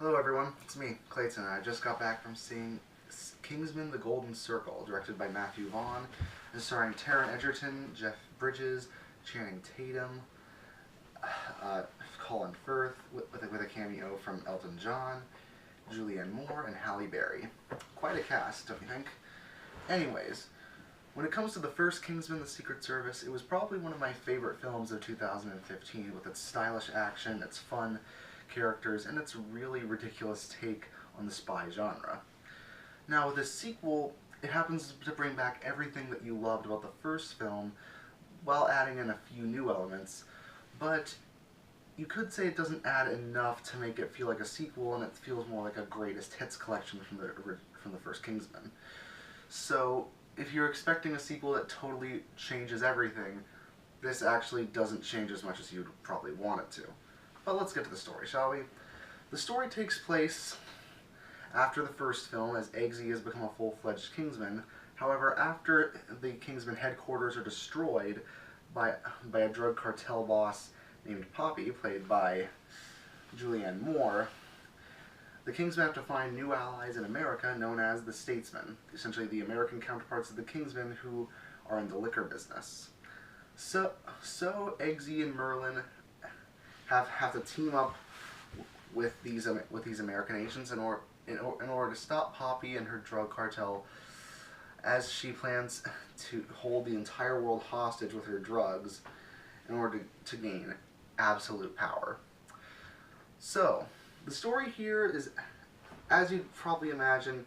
Hello everyone, it's me, Clayton. I just got back from seeing Kingsman: The Golden Circle, directed by Matthew Vaughn, and starring Taron Egerton, Jeff Bridges, Channing Tatum, Colin Firth, with a cameo from Elton John, Julianne Moore, and Halle Berry. Quite a cast, don't you think? Anyways, when it comes to the first Kingsman: The Secret Service, it was probably one of my favorite films of 2015, with its stylish action, its fun characters, and its really ridiculous take on the spy genre. Now, with this sequel, it happens to bring back everything that you loved about the first film, while adding in a few new elements, but you could say it doesn't add enough to make it feel like a sequel, and it feels more like a greatest hits collection from the first Kingsman. So, if you're expecting a sequel that totally changes everything, this actually doesn't change as much as you'd probably want it to. But let's get to the story, shall we? The story takes place after the first film, as Eggsy has become a full-fledged Kingsman. However, after the Kingsman headquarters are destroyed by a drug cartel boss named Poppy, played by Julianne Moore, the Kingsmen have to find new allies in America known as the Statesmen, essentially the American counterparts of the Kingsmen who are in the liquor business. So Eggsy and Merlin have to team up with these American agents in order to stop Poppy and her drug cartel, as she plans to hold the entire world hostage with her drugs in order to gain absolute power. So, the story here is, as you'd probably imagine,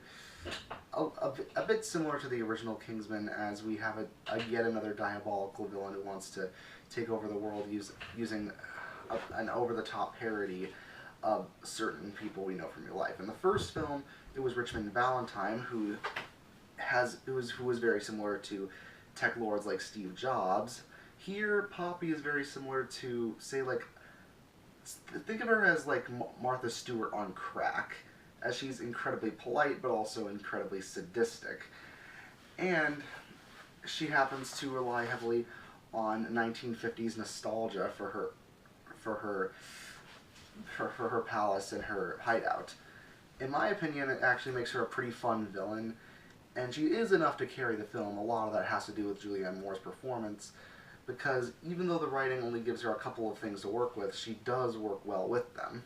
a bit similar to the original Kingsman, as we have yet another diabolical villain who wants to take over the world using an over-the-top parody of certain people we know from real life. In the first film, it was Richmond Valentine, who was very similar to tech lords like Steve Jobs. Here, Poppy is very similar to, say, think of her as like Martha Stewart on crack, as she's incredibly polite but also incredibly sadistic. And she happens to rely heavily on 1950s nostalgia for her palace and her hideout. In my opinion, it actually makes her a pretty fun villain, and she is enough to carry the film. A lot of that has to do with Julianne Moore's performance, because even though the writing only gives her a couple of things to work with, she does work well with them.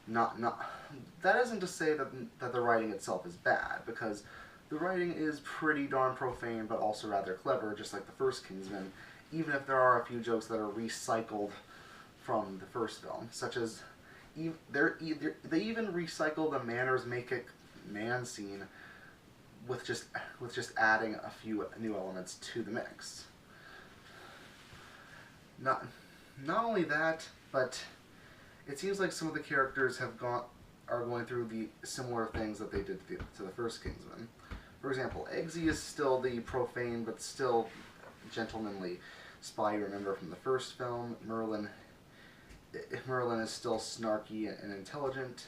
That isn't to say that the writing itself is bad, because the writing is pretty darn profane, but also rather clever, just like the first Kingsman, even if there are a few jokes that are recycled from the first film, such as they even recycle the Maketh Man scene with just adding a few new elements to the mix. Not only that, but it seems like some of the characters are going through the similar things that they did to the first Kingsman. For example, Eggsy is still the profane but still gentlemanly spy you remember from the first film. Merlin is still snarky and intelligent,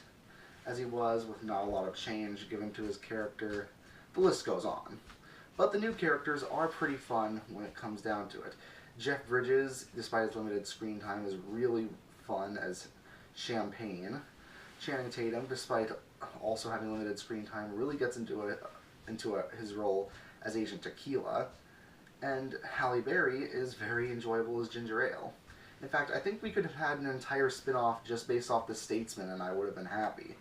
as he was, with not a lot of change given to his character. The list goes on. But the new characters are pretty fun when it comes down to it. Jeff Bridges, despite his limited screen time, is really fun as Champagne. Channing Tatum, despite also having limited screen time, really gets into his role as Agent Tequila. And Halle Berry is very enjoyable as Ginger Ale. In fact, I think we could have had an entire spin-off just based off The Statesman, and I would have been happy.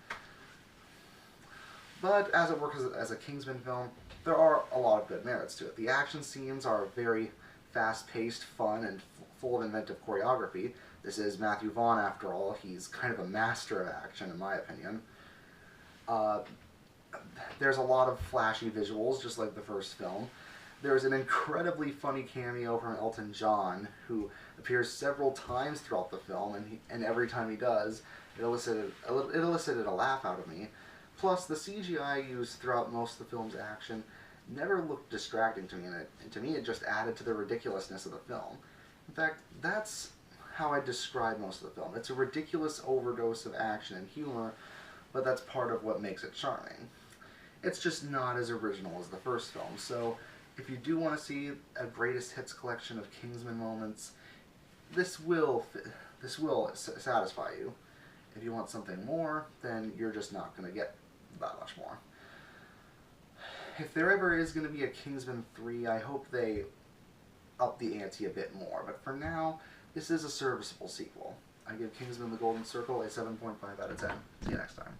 But as it works as a Kingsman film, there are a lot of good merits to it. The action scenes are very fast-paced, fun, and full of inventive choreography. This is Matthew Vaughn, after all. He's kind of a master of action, in my opinion. There's a lot of flashy visuals, just like the first film. There's an incredibly funny cameo from Elton John, who appears several times throughout the film, and every time he does, it elicited a laugh out of me. Plus, the CGI used throughout most of the film's action never looked distracting to me, and to me it just added to the ridiculousness of the film. In fact, that's how I describe most of the film. It's a ridiculous overdose of action and humor, but that's part of what makes it charming. It's just not as original as the first film, so if you do want to see a greatest hits collection of Kingsman moments, this will satisfy you. If you want something more, then you're just not going to get that much more. If there ever is going to be a Kingsman 3, I hope they up the ante a bit more. But for now, this is a serviceable sequel. I give Kingsman: The Golden Circle a 7.5 out of 10. See you next time.